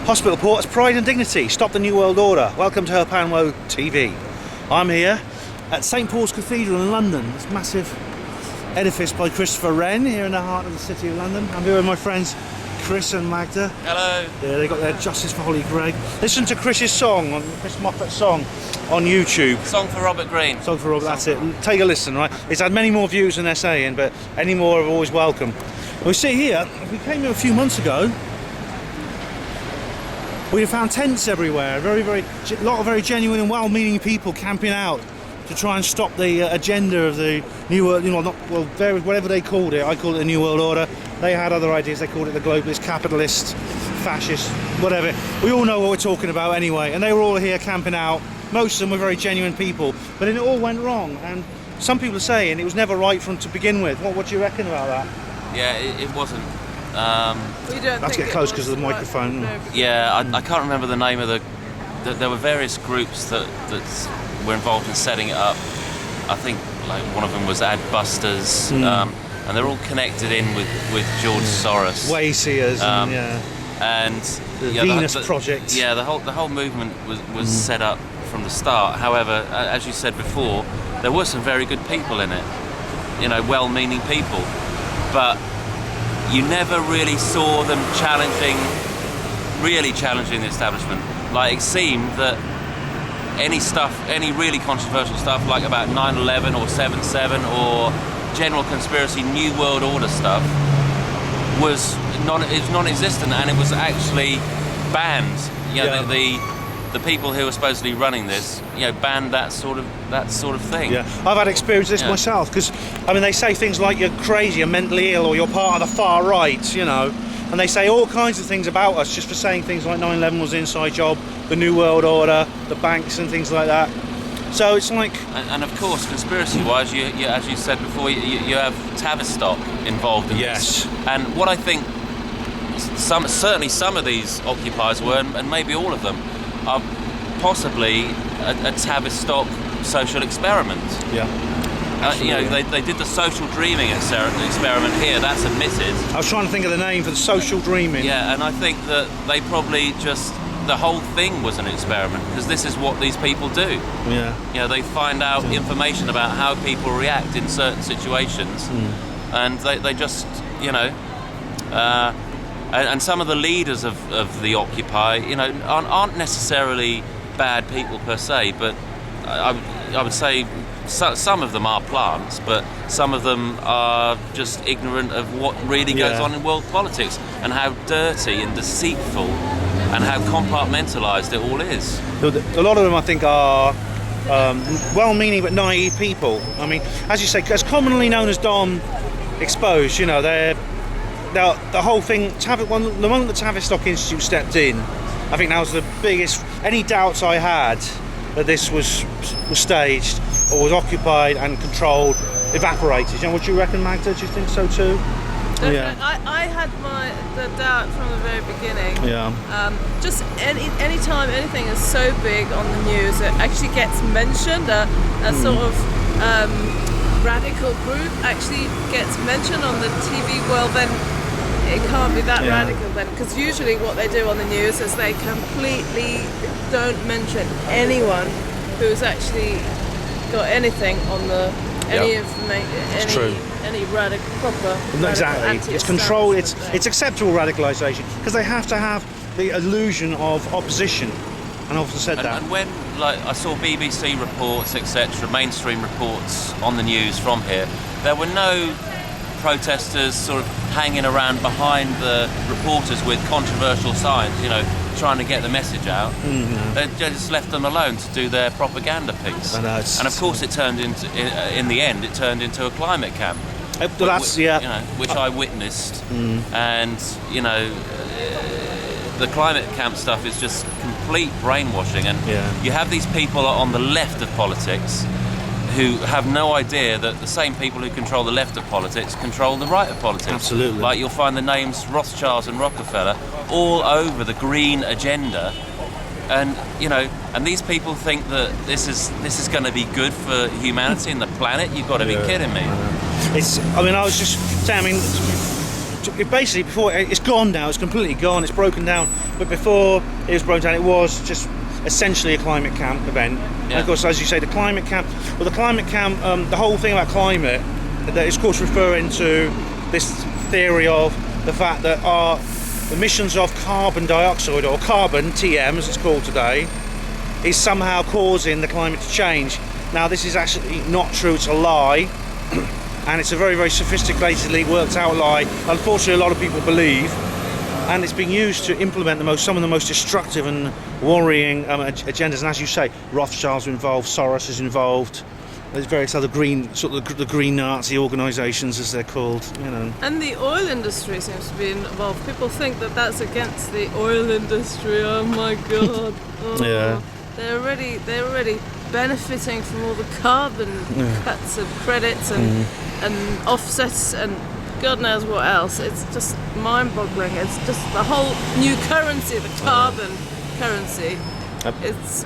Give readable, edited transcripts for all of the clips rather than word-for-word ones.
Hospital Porters, Pride and Dignity, Stop the New World Order. Welcome to Herpanwo TV. I'm here at St Paul's Cathedral in London, this massive edifice by Christopher Wren here in the heart of the city of London. I'm here with my friends Chris and Magda. Hello. Yeah, they got their Justice for Holly Greig. Listen to Chris's song, Chris Moffat's song on YouTube. Song for Robert Greene. Song for Robert, that's it. Take a listen, right? It's had many more views than they're saying, but any more are always welcome. We see here, we came here a few months ago. We found tents everywhere, a lot of very genuine and well-meaning people camping out to try and stop the agenda of the New World, whatever they called it. I called it the New World Order. They had other ideas. They called it the globalist, capitalist, fascist, whatever. We all know what we're talking about anyway. And they were all here camping out. Most of them were very genuine people, but it all went wrong. And some people are saying it was never right from to begin with. What do you reckon about that? Yeah, it wasn't. We don't Let's get close because of the microphone. Yeah, I can't remember the name of there were various groups that were involved in setting it up. I think like one of them was Adbusters, and they're all connected in with George Soros. Wayseers, and the Venus Project. Yeah, the whole movement was set up from the start. However, as you said before, there were some very good people in it. Well-meaning people, but you never really saw them really challenging the establishment. Like, it seemed that any really controversial stuff, like about 9/11 or 7/7 or general conspiracy, New World Order stuff, was non-existent, and it was actually banned. The people who were supposedly running this, banned that sort of thing. Yeah, I've had experience of this myself, because they say things like you're crazy, you're mentally ill, or you're part of the far right, and they say all kinds of things about us just for saying things like 9/11 was an inside job, the New World Order, the banks and things like that. So it's like, and of course, conspiracy-wise, you as you said before, you have Tavistock involved in this. And what I think, certainly some of these occupiers were, and maybe all of them, are possibly a Tavistock social experiment. Yeah. They did the social dreaming experiment here. That's admitted. I was trying to think of the name for the social dreaming. Yeah, and I think that they probably the whole thing was an experiment, because this is what these people do. Yeah. They find out information about how people react in certain situations, and they just, and some of the leaders of the Occupy, aren't necessarily bad people per se, but I would say some of them are plants, but some of them are just ignorant of what really goes on in world politics and how dirty and deceitful and how compartmentalised it all is. A lot of them, I think, are well-meaning but naive people. As you say, as commonly known as Dom exposed, they're the whole thing. The moment the Tavistock Institute stepped in, I think that was the biggest. Any doubts I had that this was staged or was occupied and controlled evaporated. Would you reckon, Magda? Do you think so too? Definitely. I had the doubt from the very beginning. Yeah. Just any time anything is so big on the news, it actually gets mentioned. A sort of radical group actually gets mentioned on the TV. Well, then it can't be that radical then, because usually what they do on the news is they completely don't mention anyone who's actually got anything on any information, any radical proper. Exactly, it's controlled. It's acceptable radicalisation because they have to have the illusion of opposition, and I've often said that. And when I saw BBC reports, etc., mainstream reports on the news from here, there were no protesters sort of hanging around behind the reporters with controversial signs, trying to get the message out. They just left them alone to do their propaganda piece. And of course, in the end, it turned into a climate camp. Which I witnessed, and the climate camp stuff is just complete brainwashing. And you have these people on the left of politics who have no idea that the same people who control the left of politics control the right of politics. Absolutely. Like, you'll find the names Rothschild and Rockefeller all over the green agenda, and and these people think that this is going to be good for humanity and the planet. You've got to be kidding me. I was just saying, basically before it's gone now. It's completely gone. It's broken down. But before it was broken down, it was just essentially a climate camp event. And of course, as you say, the climate camp. Well, the climate camp. The whole thing about climate, that is of course referring to this theory of the fact that our emissions of carbon dioxide, or carbon, TM as it's called today, is somehow causing the climate to change. Now this is actually not true, it's a lie, and it's a very, very sophisticatedly worked out lie. Unfortunately, a lot of people believe, and it's being used to implement some of the most destructive and worrying agendas. And as you say, Rothschilds are involved, Soros is involved. There's various other the green Nazi organisations, as they're called, you know. And the oil industry seems to be involved. People think that that's against the oil industry. Oh my God! Oh. Yeah. They're already benefiting from all the carbon cuts and credits and offsets and God knows what else. It's just mind-boggling. It's just the whole new currency, the carbon currency. It's.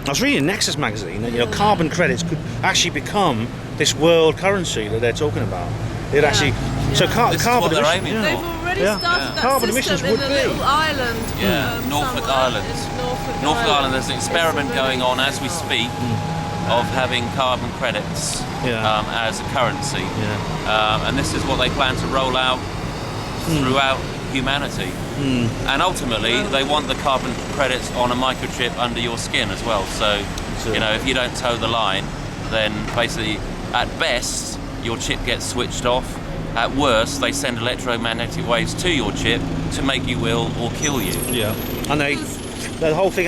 I was reading Nexus magazine that carbon credits could actually become this world currency that they're talking about. It actually so This is carbon what they're emissions- aiming yeah. They've already started that Carbon system emissions in would a be. little island. Norfolk somewhere. Island. It's Norfolk Norfolk Island, there's an It's experiment already- going on as we speak of having carbon credits as a currency. And this is what they plan to roll out throughout humanity. And ultimately, they want the carbon credits on a microchip under your skin as well. So, if you don't toe the line, then basically, at best, your chip gets switched off. At worst, they send electromagnetic waves to your chip to make you ill or kill you. Yeah, and the whole thing.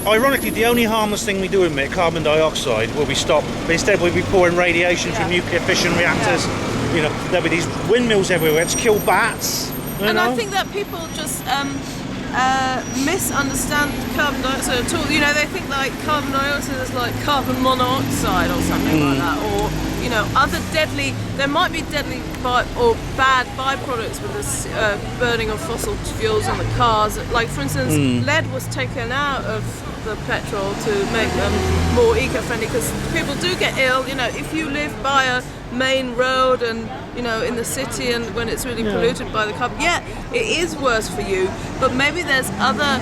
Ironically, the only harmless thing we do emit, carbon dioxide, will be stopped. But instead, we'll be pouring radiation from nuclear fission reactors. There'll be these windmills everywhere to kill bats. And I think that people just misunderstand carbon dioxide at all. They think like carbon dioxide is like carbon monoxide or something like that, or other deadly. There might be deadly or bad byproducts with this burning of fossil fuels on the cars. Like for instance, lead was taken out of the petrol to make them more eco-friendly because people do get ill. If you live by a main road and in the city and when it's really polluted by the carbon, it is worse for you, but maybe there's other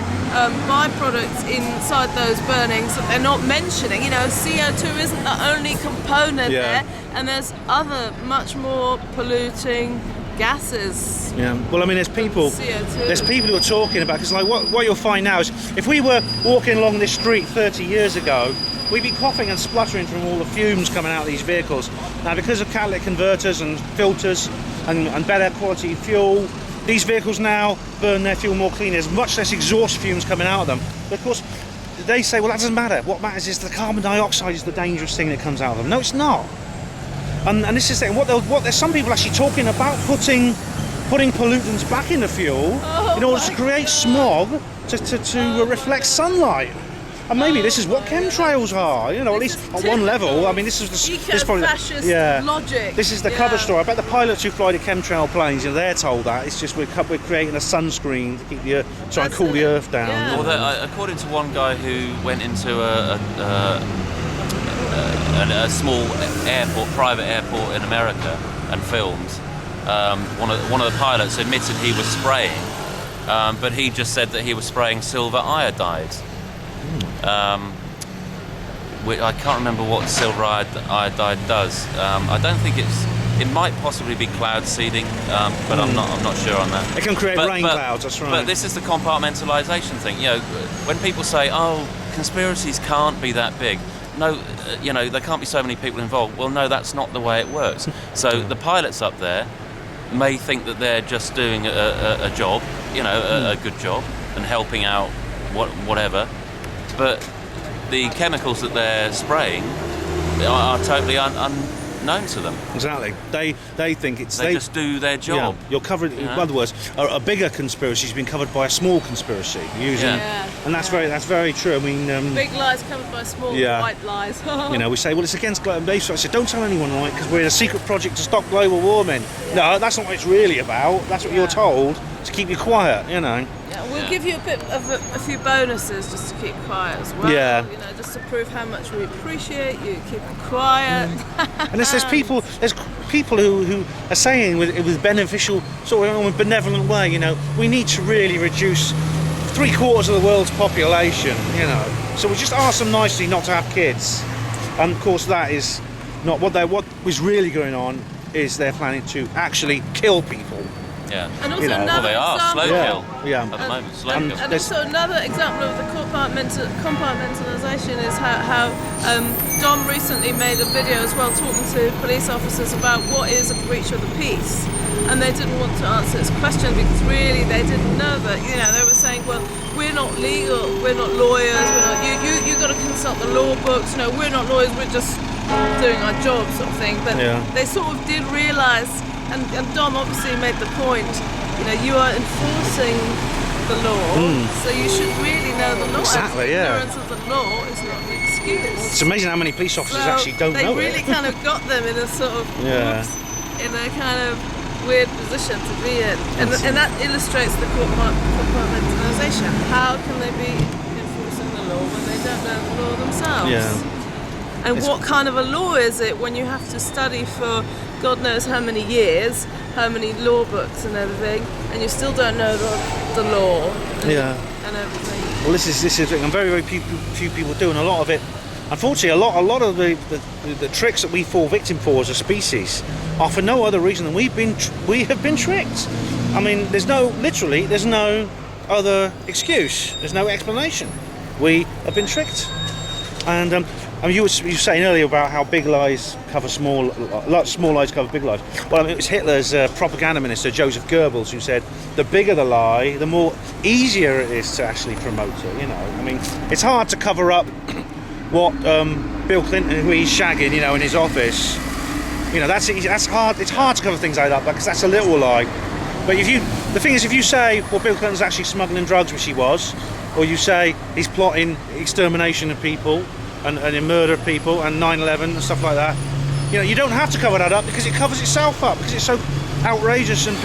byproducts inside those burnings that they're not mentioning. CO2 isn't the only component there, and there's other much more polluting gases. Well, I mean, there's people who are talking about, because like what you'll find now is if we were walking along this street 30 years ago, we'd be coughing and spluttering from all the fumes coming out of these vehicles. Now, because of catalytic converters and filters and better quality fuel, these vehicles now burn their fuel more clean. There's much less exhaust fumes coming out of them. But of course, they say, well, that doesn't matter. What matters is the carbon dioxide is the dangerous thing that comes out of them. No, it's not. And this is the thing. There's some people actually talking about putting pollutants back in the fuel in order to create smog to reflect sunlight. And maybe this is what chemtrails are, at least on one level. I mean, this is probably logic. This is the cover story. I bet the pilots who fly the chemtrail planes, they're told that it's just we're creating a sunscreen to keep try and cool the earth down. Yeah. Well, according to one guy who went into a small private airport in America and filmed, one of the pilots admitted he was spraying, but he just said that he was spraying silver iodide. I can't remember what silver iodide does. I don't think it might possibly be cloud seeding, but I'm not sure on that. It can create rain clouds, that's right. But this is the compartmentalisation thing. When people say, "Oh, conspiracies can't be that big," no, there can't be so many people involved. Well, no, that's not the way it works. So the pilots up there may think that they're just doing a job, a good job, and helping out whatever. But the chemicals that they're spraying are totally unknown to them. Exactly. They think it's they just do their job. You're covered. In other words, a bigger conspiracy has been covered by a small conspiracy. And that's very true. I mean, big lies covered by small white lies. We say, well, it's against global. They say, don't tell anyone, right? Because we're in a secret project to stop global warming. No, that's not what it's really about. That's what you're told to keep you quiet. We'll give you a few bonuses just to keep quiet as well. Yeah. Just to prove how much we appreciate you. Keep quiet. And there's people people who are saying with beneficial, sort of in a benevolent way, you know, we need to really reduce 3/4 of the world's population, you know. So we just ask them nicely not to have kids. And of course that is not what was really going on. Is they're planning to actually kill people. Yeah. And also You know. Well, another they are slow example. kill Yeah. at the moment. Slow and kill. And also another example of the compartmentalisation is how Dom recently made a video as well talking to police officers about what is a breach of the peace, and they didn't want to answer this question because really they didn't know that. You know, they were saying, well, we're not legal, we're not lawyers, we're not, you got to consult the law books. No, we're not lawyers, we're just doing our job, sort of thing. But Yeah. they sort of did realise, and Dom obviously made the point. You know, you are enforcing the law, so you should really know the law. Exactly, yeah. Ignorance of the law is not an excuse. It's amazing how many police officers actually don't they know really it. kind of got them in a sort of Yeah. whoops, in a kind of weird position to be in, and that illustrates the compartmentalisation. How can they be enforcing the law when they don't know the law themselves? Yeah. And It's- what kind of a law is it when you have to study for God knows how many years, how many law books and everything, and you still don't know the law and, Yeah. and everything? Well, this is the thing, and very few people do, and a lot of it. Unfortunately, a lot of the tricks that we fall victim for as a species are for no other reason than we have been tricked. I mean, there's no other excuse. There's no explanation. We have been tricked. And I mean, you were saying earlier about how big lies cover small lies cover big lies. Well, I mean, it was Hitler's propaganda minister Joseph Goebbels who said, the bigger the lie, the more easier it is to actually promote it. You know, I mean, it's hard to cover up what Bill Clinton, who he's shagging, you know, in his office. You know, that's hard. It's hard to cover things like that because that's a little lie. But the thing is, if you say, well, Bill Clinton's actually smuggling drugs, which he was, or you say he's plotting extermination of people and murder of people and 9/11 and stuff like that, you know, you don't have to cover that up because it covers itself up because it's so outrageous and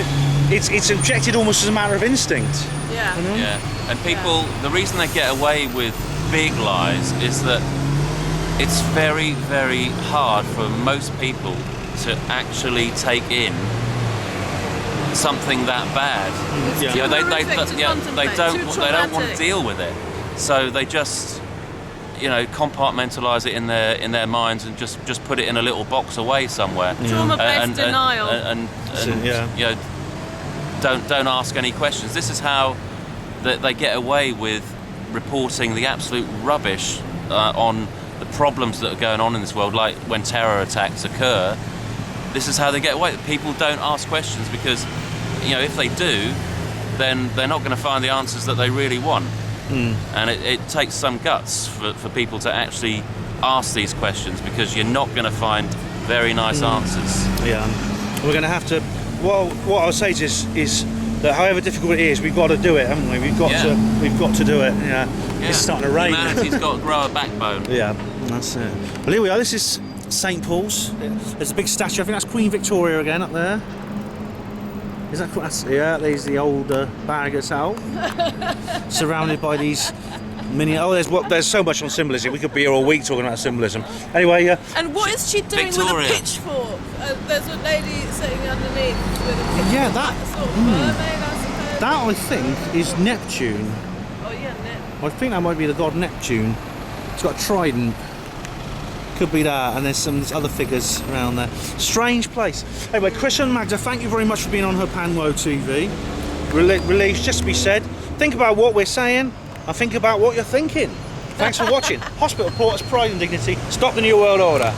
it's injected almost as a matter of instinct. Yeah. Yeah, and people, the reason they get away with big lies is that it's very, very hard for most people to actually take in something that bad. Yeah. You know, they horrific to contemplate, too don't want to traumatic. deal with it, so they just, you know, compartmentalize it in their minds and just put it in a little box away somewhere. Trauma-based denial. And Yeah. you know, don't ask any questions. This is how they get away with reporting the absolute rubbish on the problems that are going on in this world, like when terror attacks occur. This is how they get away. People don't ask questions because, you know, if they do, then they're not going to find the answers that they really want. And it takes some guts for people to actually ask these questions because you're not going to find very nice answers. Yeah, we're going to have to. Well, what I would say is that however difficult it is, we've got to do it, haven't we? We've got to do it. Yeah. It's starting to rain. Humanity's got to grow a backbone. Yeah, that's it. Well, here we are. This is St Paul's. There's a big statue. I think that's Queen Victoria again up there. Is that? Yeah, there's the old Barrack Hotel, surrounded by these mini. Oh, there's so much on symbolism. We could be here all week talking about symbolism. Anyway, And what is she doing Victoria. with a pitchfork? There's a lady sitting underneath with a pitchfork. Yeah, that- A sort of mermaid, I suppose. that I think is Neptune. Oh yeah, Nip. I think that might be the god Neptune. It's got a trident. Could be that, and there's some other figures around there. Strange place. Anyway, Chris and Magda, thank you very much for being on Her Panwo TV. Release, just to be said, think about what we're saying and think about what you're thinking. Thanks for watching. Hospital Porters, Pride and Dignity. Stop the New World Order.